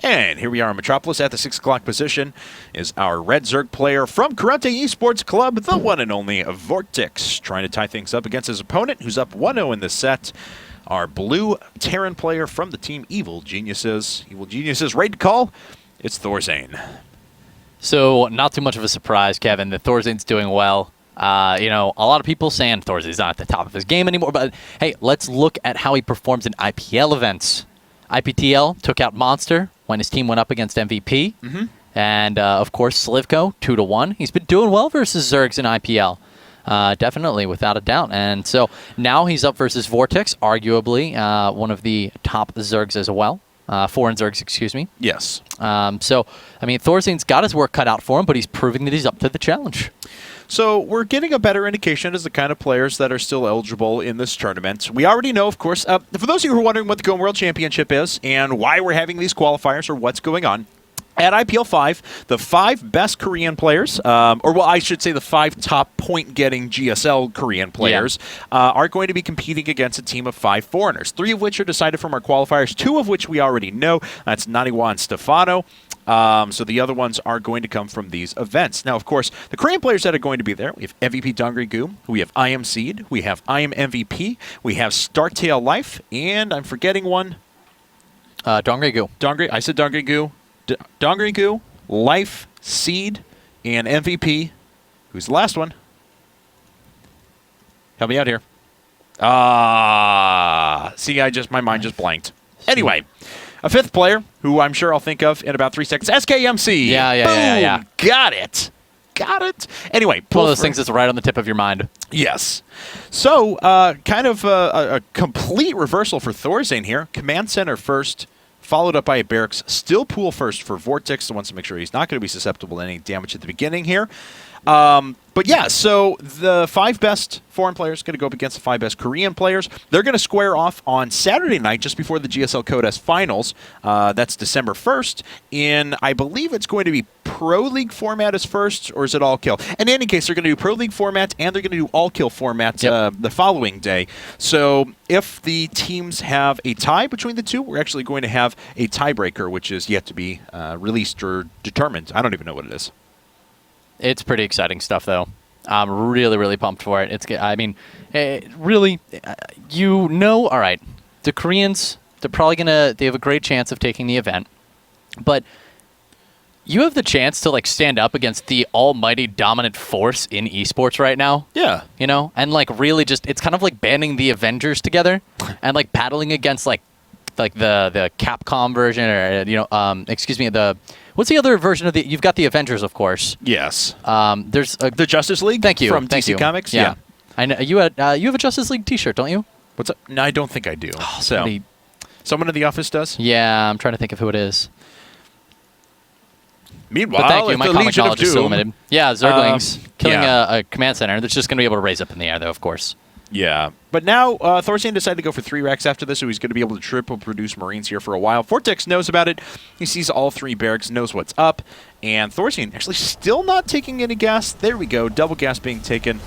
And here we are in Metropolis at the 6 o'clock position is our Red Zerg player from Karate Esports Club, the one and only Vortix, trying to tie things up against his opponent, who's up 1-0 in this set. Our blue Terran player from the team Evil Geniuses. Evil Geniuses, ready to call? It's ThorZaIN. So, not too much of a surprise, Kevin, that ThorZaIN's doing well. You know, a lot of people saying ThorZaIN's not at the top of his game anymore, but hey, let's look at how he performs in IPL events. IPTL took out Monster when his team went up against MVP. And, of course, Slivko, 2-1. He's been doing well versus Zergs in IPL. Definitely, without a doubt. And so now he's up versus Vortix, arguably one of the top Zergs as well. Foreign Zergs, excuse me. Yes. So, I mean, ThorZaIN's got his work cut out for him, but he's proving that he's up to the challenge. So we're getting a better indication as the kind of players that are still eligible in this tournament. We already know, of course, for those of you who are wondering what the Go World Championship is and why we're having these qualifiers or what's going on, at IPL 5, the 5 best Korean players, or well, I should say the 5 top point-getting GSL Korean players, are going to be competing against a team of 5 foreigners, 3 of which are decided from our qualifiers, 2 of which we already know. That's Naniwa and Stefano. So the other ones are going to come from these events. Now, of course, the Korean players that are going to be there, we have MVP Dongri-gu, we have I Am Seed, we have I Am MVP, we have Startail Life, and I'm forgetting one. Dongri-gu. I said Dongri-gu. Dongri-gu, Life, Seed, and MVP. Who's the last one? Help me out here. See, my mind just blanked. Anyway, a 5th player who I'm sure I'll think of in about 3 seconds. SKMC. Yeah. Got it. Anyway, one of those things that's right on the tip of your mind. Yes. So, kind of a complete reversal for ThorZaIN here. Command Center first, followed up by a Barracks. Still pool first for Vortix, so wants to make sure he's not going to be susceptible to any damage at the beginning here. But yeah, so the 5 best foreign players going to go up against the 5 best Korean players. They're going to square off on Saturday night, just before the GSL Code S Finals. That's December 1st. I believe it's going to be Pro League format as first, or is it all kill? In any case, they're going to do Pro League format, and they're going to do all kill format the following day. So if the teams have a tie between the two, we're actually going to have a tiebreaker, which is yet to be released or determined. I don't even know what it is. It's pretty exciting stuff, though. I'm really, really pumped for it. Really, all right, the Koreans, they have a great chance of taking the event, but you have the chance to, like, stand up against the almighty dominant force in esports right now. Yeah. You know? And, like, really just, it's kind of like banding the Avengers together and, like, battling against, like the Capcom version, or, excuse me, what's the other version of you've got the Avengers, of course. Yes. There's the Justice League. Thank you. From DC Comics. Yeah. I know you have a Justice League T-shirt, don't you? What's up? No, I don't think I do. Someone in the office does? Yeah, I'm trying to think of who it is. Meanwhile, but thank you. My comic knowledge is so limited. Yeah, Zerglings killing a command center that's just going to be able to raise up in the air, though, of course. Yeah. But now ThorZaIN decided to go for 3 racks after this, so he's going to be able to triple produce Marines here for a while. Vortix knows about it. He sees all 3 barracks, knows what's up. And ThorZaIN actually still not taking any gas. There we go. Double gas being taken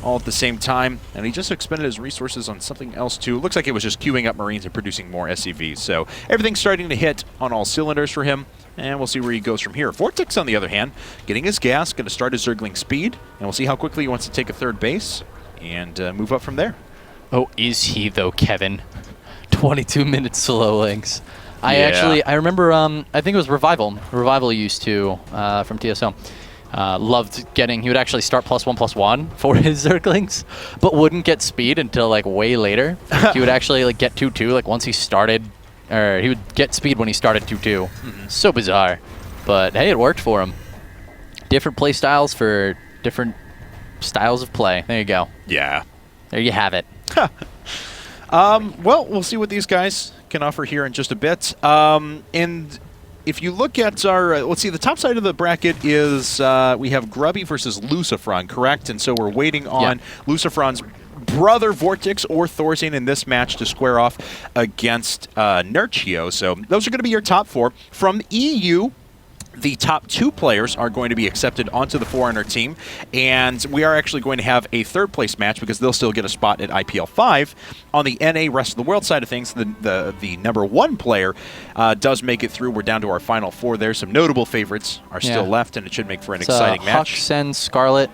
all at the same time. And he just expended his resources on something else, too. Looks like it was just queuing up Marines and producing more SCVs. So everything's starting to hit on all cylinders for him. And we'll see where he goes from here. Vortix, on the other hand, getting his gas, going to start his Zergling speed. And we'll see how quickly he wants to take a 3rd base and move up from there. Oh, is he, though, Kevin? 22-minute slow links. I remember, I think it was Revival. Revival used to, from TSO. Loved he would actually start +1/+1 for his Zerglings, but wouldn't get speed until, like, way later. He would actually, like, get 2-2, like, once he started, or he would get speed when he started 2-2. So bizarre. But, hey, it worked for him. Different play styles for different styles of play. There you go. Yeah. There you have it. Well, we'll see what these guys can offer here in just a bit. And if you look at our, let's see, the top side of the bracket is we have Grubby versus Lucifron, correct? And so we're waiting on Lucifron's brother Vortix or ThorZaIN in this match to square off against Nerchio. So those are going to be your top 4. From EU, the top 2 players are going to be accepted onto the Forerunner team, and we are actually going to have a third-place match because they'll still get a spot at IPL 5. On the NA Rest of the World side of things, the number 1 player does make it through. We're down to our final 4 there. Some notable favorites are still left, and it should make for an exciting match. Huxen, Scarlet.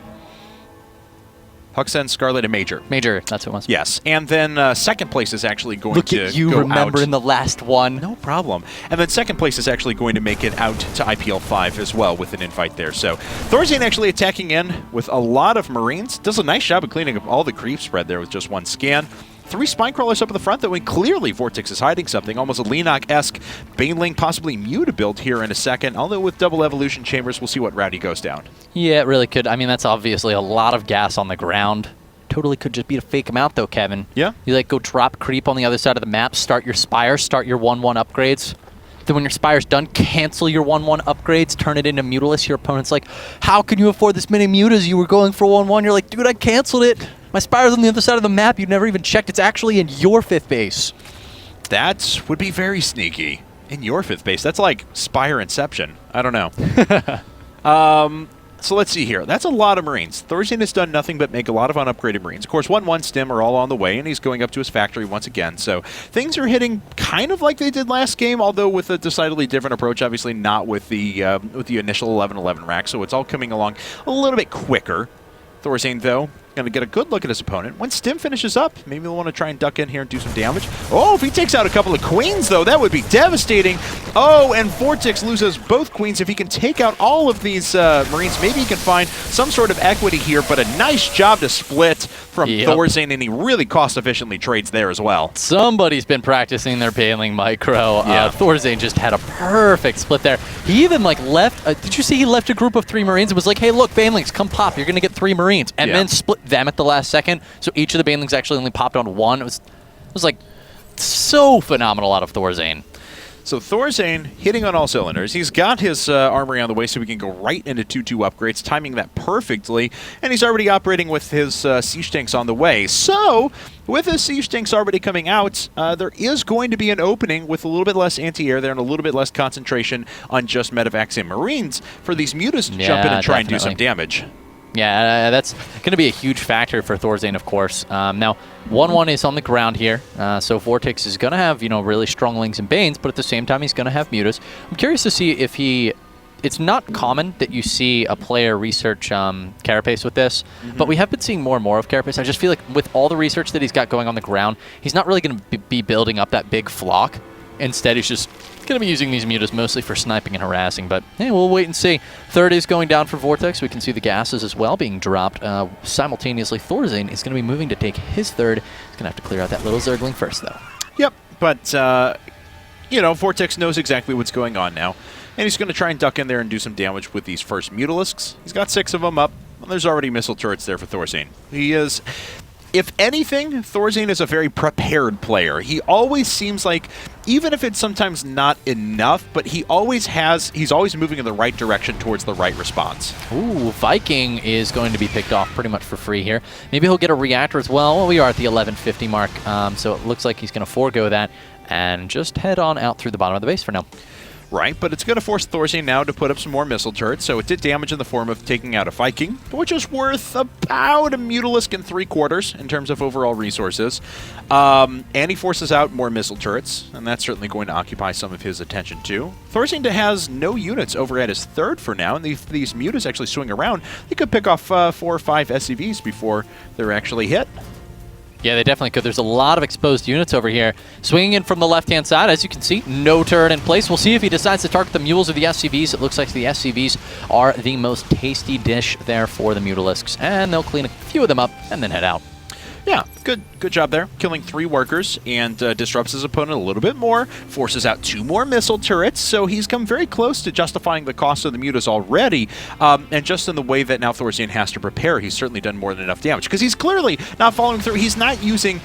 Huxen, Scarlet, and Major. Major, that's what it was. Yes, and then second place is actually going to Look at you go remembering out. the last one. No problem. And then second place is actually going to make it out to IPL 5 as well with an invite there. So ThorZaIN actually attacking in with a lot of Marines. Does a nice job of cleaning up all the creep spread there with just 1 scan. 3 spine crawlers up at the front, though, and clearly Vortix is hiding something. Almost a Leenock-esque Baneling, possibly Muta build here in a second. Although with double evolution chambers, we'll see what route he goes down. Yeah, it really could. I mean, that's obviously a lot of gas on the ground. Totally could just be to fake him out, though, Kevin. Yeah. You, like, go drop creep on the other side of the map, start your Spire, start your 1-1 upgrades. Then when your Spire's done, cancel your 1-1 upgrades, turn it into Mutalist. Your opponent's like, how can you afford this many Mutas? You were going for 1-1. You're like, dude, I canceled it. My Spire's on the other side of the map. You never even checked. It's actually in your 5th base. That would be very sneaky. In your 5th base. That's like Spire Inception. I don't know. So let's see here. That's a lot of Marines. ThorZaIN has done nothing but make a lot of unupgraded Marines. Of course, 1-1 Stim are all on the way, and he's going up to his factory once again. So things are hitting kind of like they did last game, although with a decidedly different approach. Obviously, not with the initial 11-11 rack. So it's all coming along a little bit quicker. ThorZaIN, though, going to get a good look at his opponent. When Stim finishes up, maybe they'll want to try and duck in here and do some damage. Oh, if he takes out a couple of Queens, though, that would be devastating. Oh, and Vortix loses both Queens. If he can take out all of these Marines, maybe he can find some sort of equity here, but a nice job to split from ThorZaIN, and he really cost-efficiently trades there as well. Somebody's been practicing their Baneling micro. ThorZaIN just had a perfect split there. He even, like, left... did you see he left a group of 3 Marines and was like, hey, look, Banelings, come pop. You're going to get 3 Marines. And then split them at the last second. So each of the Banelings actually only popped on 1. It was like, so phenomenal out of ThorZaIN. So ThorZaIN hitting on all cylinders. He's got his armory on the way so he can go right into 2-2 upgrades, timing that perfectly. And he's already operating with his siege tanks on the way. So with his siege tanks already coming out, there is going to be an opening with a little bit less anti-air there and a little bit less concentration on just medevacs and Marines for these Mutas to jump in and try and do some damage. Yeah, that's going to be a huge factor for ThorZaIN, of course. Now, 1-1 is on the ground here, so Vortix is going to have, really strong Lings and Banes, but at the same time, he's going to have Mutas. I'm curious to see if he... It's not common that you see a player research Carapace with this, but we have been seeing more and more of Carapace. I just feel like with all the research that he's got going on the ground, he's not really going to be building up that big flock. Instead, he's just going to be using these Mutas mostly for sniping and harassing, but hey, we'll wait and see. Third is going down for Vortix. We can see the gases as well being dropped. Simultaneously, ThorZaIN is going to be moving to take his third. He's going to have to clear out that little Zergling first, though. Yep, but, Vortix knows exactly what's going on now, and he's going to try and duck in there and do some damage with these first Mutalisks. He's got 6 of them up. Well, there's already missile turrets there for ThorZaIN. He is... If anything, ThorZaIN is a very prepared player. He always seems like, even if it's sometimes not enough, but he's always moving in the right direction towards the right response. Ooh, Viking is going to be picked off pretty much for free here. Maybe he'll get a reactor as well. Well, we are at the 1150 mark, so it looks like he's going to forego that and just head on out through the bottom of the base for now. Right, but it's going to force ThorZaIN now to put up some more missile turrets, so it did damage in the form of taking out a Viking, which is worth about a Mutalisk and 3/4 in terms of overall resources. And he forces out more missile turrets, and that's certainly going to occupy some of his attention too. ThorZaIN has no units over at his third for now, and if these Mutas actually swing around, he could pick off 4 or 5 SCVs before they're actually hit. Yeah, they definitely could. There's a lot of exposed units over here. Swinging in from the left-hand side, as you can see, no turret in place. We'll see if he decides to target the Mules or the SCVs. It looks like the SCVs are the most tasty dish there for the Mutalisks, and they'll clean a few of them up and then head out. Yeah, good job there. Killing 3 workers and disrupts his opponent a little bit more. Forces out 2 more missile turrets, so he's come very close to justifying the cost of the Mutas already. And just in the way that now ThorZaIN has to prepare, he's certainly done more than enough damage. Because he's clearly not following through. He's not using...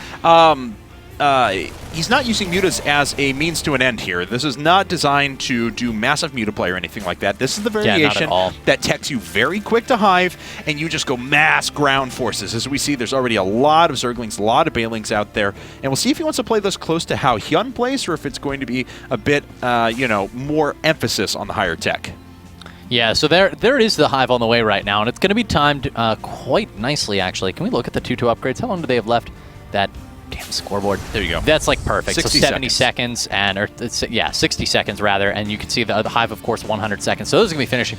he's not using Mutas as a means to an end here. This is not designed to do massive Mutaplay or anything like that. This is the variation that techs you very quick to Hive, and you just go mass ground forces. As we see, there's already a lot of Zerglings, a lot of Banelings out there, and we'll see if he wants to play this close to how Hyun plays, or if it's going to be a bit, more emphasis on the higher tech. Yeah, so there is the Hive on the way right now, and it's going to be timed quite nicely, actually. Can we look at the 2-2 upgrades? How long do they have left? That damn scoreboard. There you go. That's like perfect. 60 so 70 seconds, or 60 seconds rather, and you can see the Hive, of course, 100 seconds. So those are going to be finishing.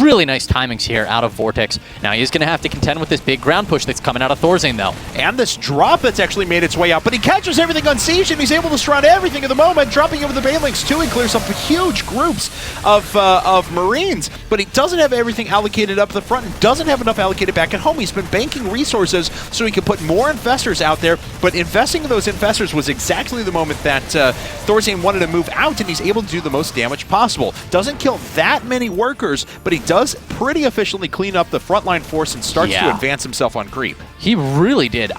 Really nice timings here out of Vortix. Now he's going to have to contend with this big ground push that's coming out of ThorZaIN, though. And this drop that's actually made its way out, but he catches everything on Siege, and he's able to surround everything at the moment, dropping over the Banelings too, and clears up huge groups of Marines, but he doesn't have everything allocated up the front and doesn't have enough allocated back at home. He's been banking resources so he can put more infestors out there, but investing in those infestors was exactly the moment that ThorZaIN wanted to move out, and he's able to do the most damage possible. Doesn't kill that many workers, but he does pretty efficiently clean up the frontline force and starts to advance himself on creep. He really did.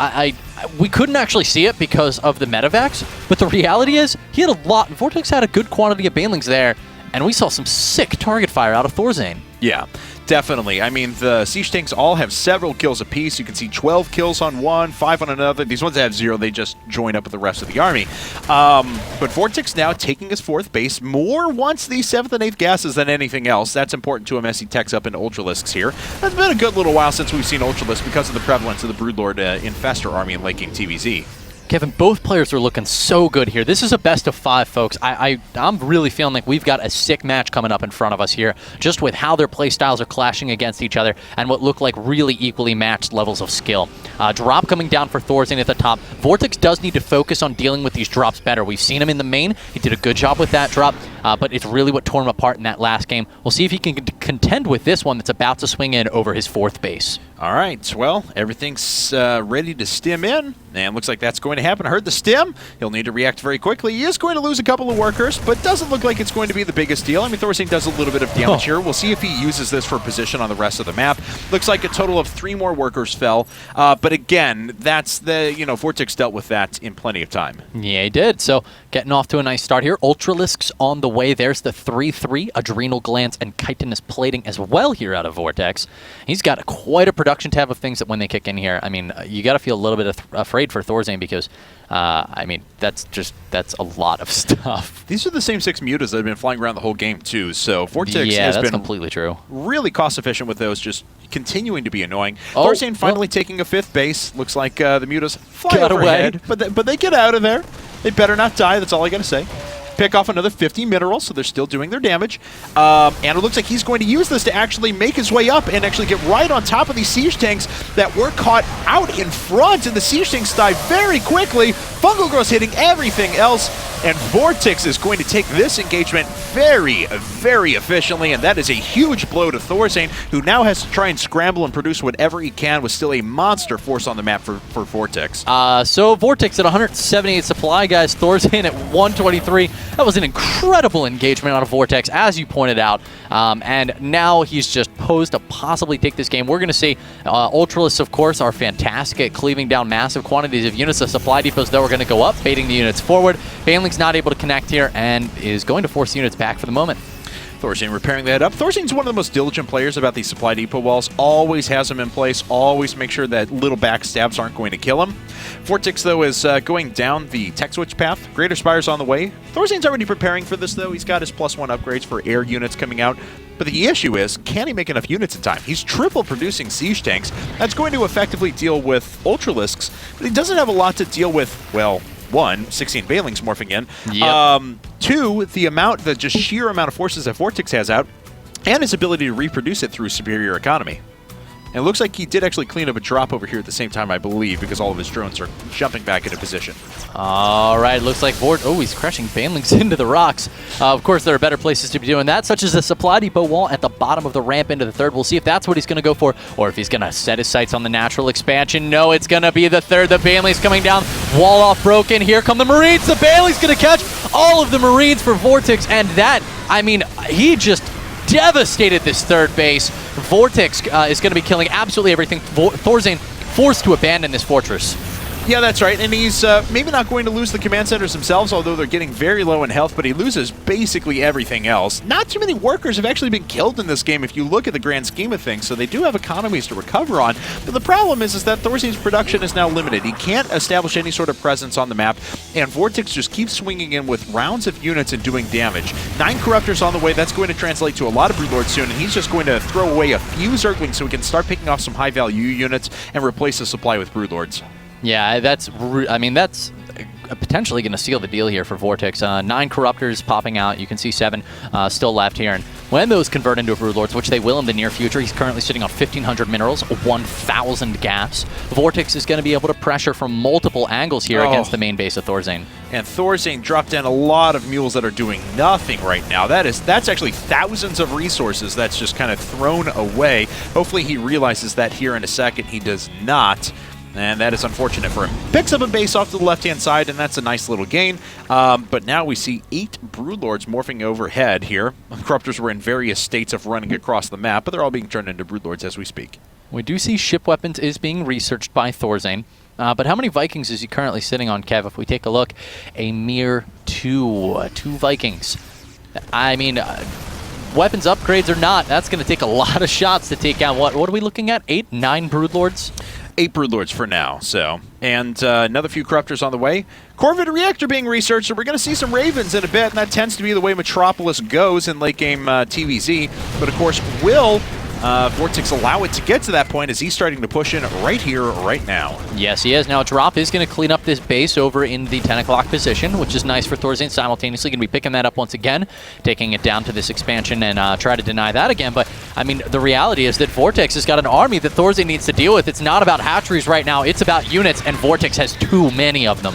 We couldn't actually see it because of the medevacs, but the reality is he had a lot. Vortix had a good quantity of Banelings there, and we saw some sick target fire out of ThorZaIN. Yeah, definitely. I mean, the siege tanks all have several kills apiece. You can see 12 kills on one, 5 on another. These ones that have 0, they just join up with the rest of the army. But Vortix now taking his 4th base, more wants these 7th and 8th gases than anything else. That's important to him as he techs up into Ultralisks here. It's been a good little while since we've seen Ultralisk because of the prevalence of the Broodlord Infestor army in late game TVZ. Kevin, both players are looking so good here. This is a best of 5, folks. I'm really feeling like we've got a sick match coming up in front of us here, just with how their play styles are clashing against each other and what look like really equally matched levels of skill. Drop coming down for ThorZaIN at the top. Vortix does need to focus on dealing with these drops better. We've seen him in the main. He did a good job with that drop, but it's really what tore him apart in that last game. We'll see if he can contend with this one that's about to swing in over his 4th base. All right, well, everything's ready to stim in, and looks like that's going to happen. I heard the stim. He'll need to react very quickly. He is going to lose a couple of workers, but doesn't look like it's going to be the biggest deal. I mean, ThorZaIN does a little bit of damage here. We'll see if he uses this for position on the rest of the map. Looks like a total of 3 more workers fell, but again, that's the, Vortix dealt with that in plenty of time. Yeah, he did. So getting off to a nice start here. Ultralisks on the way. There's the 3-3, Adrenal Glands and Chitinous Plating as well here out of Vortix. He's got quite a production tab of things that when they kick in here, I mean, you got to feel a little bit afraid for ThorZaIN because, I mean, that's a lot of stuff. These are the same 6 mutas that have been flying around the whole game too, so Vortix has been completely true. Really cost efficient with those, just continuing to be annoying. ThorZaIN finally taking a 5th base. Looks like the mutas fly overhead, but they get out of there. They better not die, that's all I gotta say. Pick off another 50 minerals, so they're still doing their damage. And it looks like he's going to use this to actually make his way up and actually get right on top of these siege tanks that were caught out in front, and the siege tanks die very quickly. Fungal Growth's hitting everything else, and Vortix is going to take this engagement very, very efficiently, and that is a huge blow to ThorZaIN, who now has to try and scramble and produce whatever he can with still a monster force on the map for Vortix. So Vortix at 178 supply, guys. ThorZaIN at 123. That was an incredible engagement out of Vortix, as you pointed out. And now he's just posed to possibly take this game. We're going to see Ultralisks, of course, are fantastic at cleaving down massive quantities of units. The supply depots, though, are going to go up, baiting the units forward. Baneling's not able to connect here and is going to force units back for the moment. ThorZaIN repairing that up. ThorZaIN's one of the most diligent players about these supply depot walls. Always has them in place. Always make sure that little backstabs aren't going to kill him. Vortix, though, is going down the tech switch path. Greater Spire's on the way. ThorZaIN's already preparing for this, though. He's got his +1 upgrades for air units coming out. But the issue is, can he make enough units in time? He's triple producing siege tanks. That's going to effectively deal with Ultralisks, but he doesn't have a lot to deal with, well, 1, 16 Banelings morphing in. Yep. 2, the just sheer amount of forces that Vortix has out, and his ability to reproduce it through superior economy. And it looks like he did actually clean up a drop over here at the same time, I believe, because all of his drones are jumping back into position. All right, looks like he's crushing Banelings into the rocks. Of course, there are better places to be doing that, such as the supply depot wall at the bottom of the ramp into the 3rd. We'll see if that's what he's going to go for, or if he's going to set his sights on the natural expansion. No, it's going to be the 3rd. The Banelings coming down. Wall off broken. Here come the Marines. The Banelings going to catch all of the Marines for Vortix, and that, I mean, he just devastated this 3rd base. Vortix is going to be killing absolutely everything. ThorZaIN forced to abandon this fortress. Yeah, that's right, and he's maybe not going to lose the command centers themselves, although they're getting very low in health, but he loses basically everything else. Not too many workers have actually been killed in this game if you look at the grand scheme of things, so they do have economies to recover on, but the problem is that ThorZaIN's production is now limited. He can't establish any sort of presence on the map, and Vortix just keeps swinging in with rounds of units and doing damage. 9 Corruptors on the way, that's going to translate to a lot of Broodlords soon, and he's just going to throw away a few Zerglings so he can start picking off some high-value units and replace the supply with Broodlords. Yeah, that's potentially going to seal the deal here for Vortix. 9 Corruptors popping out. You can see 7 still left here. And when those convert into Broodlords, which they will in the near future, he's currently sitting on 1,500 minerals, 1,000 gas. Vortix is going to be able to pressure from multiple angles here against the main base of ThorZaIN. And ThorZaIN dropped in a lot of mules that are doing nothing right now. That's actually thousands of resources that's just kind of thrown away. Hopefully he realizes that here in a second. He does not. And that is unfortunate for him. Picks up a base off to the left-hand side, and that's a nice little gain. But now we see 8 Broodlords morphing overhead here. Corruptors were in various states of running across the map, but they're all being turned into Broodlords as we speak. We do see ship weapons is being researched by ThorZaIN. But how many Vikings is he currently sitting on, Kev? If we take a look, a mere 2. 2 Vikings. I mean, weapons upgrades or not, that's going to take a lot of shots to take out. What are we looking at? 8, 9 Broodlords? 8 Broodlords for now, so. And another few Corruptors on the way. Corvid Reactor being researched, so we're going to see some Ravens in a bit, and that tends to be the way Metropolis goes in late-game TVZ. But, of course, will Vortix allow it to get to that point as he's starting to push in right here, right now? Yes, he is. Now, Drop is going to clean up this base over in the 10 o'clock position, which is nice for ThorZaIN. Simultaneously going to be picking that up once again, taking it down to this expansion and try to deny that again. But, I mean, the reality is that Vortix has got an army that ThorZaIN needs to deal with. It's not about hatcheries right now. It's about units, and Vortix has too many of them.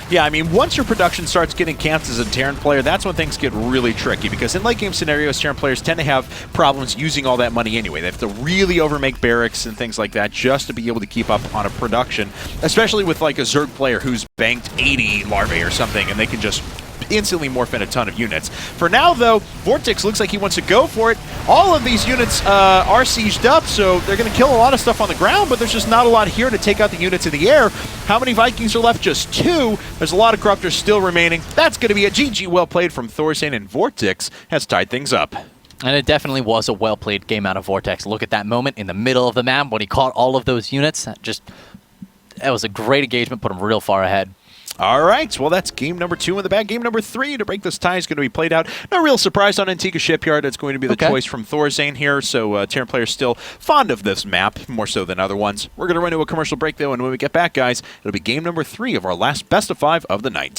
Yeah, I mean, once your production starts getting camped as a Terran player, that's when things get really tricky, because in late-game scenarios, Terran players tend to have problems using all that money anyway. They have to really overmake barracks and things like that just to be able to keep up on a production, especially with, like, a Zerg player who's banked 80 larvae or something, and they can just instantly morph in a ton of units. For now, though, Vortix looks like he wants to go for it. All of these units are sieged up, so they're going to kill a lot of stuff on the ground, but there's just not a lot here to take out the units in the air. How many Vikings are left? Just 2. There's a lot of Corruptors still remaining. That's going to be a GG well played from ThorZaIN, and Vortix has tied things up. And it definitely was a well-played game out of Vortix. Look at that moment in the middle of the map when he caught all of those units. That was a great engagement, put him real far ahead. All right, well, that's game number 2 in the bag. Game number 3 to break this tie is going to be played out. No real surprise on Antigua Shipyard. It's going to be the choice from ThorZaIN here, so Terran players still fond of this map, more so than other ones. We're going to run to a commercial break, though, and when we get back, guys, it'll be game number 3 of our last best of 5 of the night.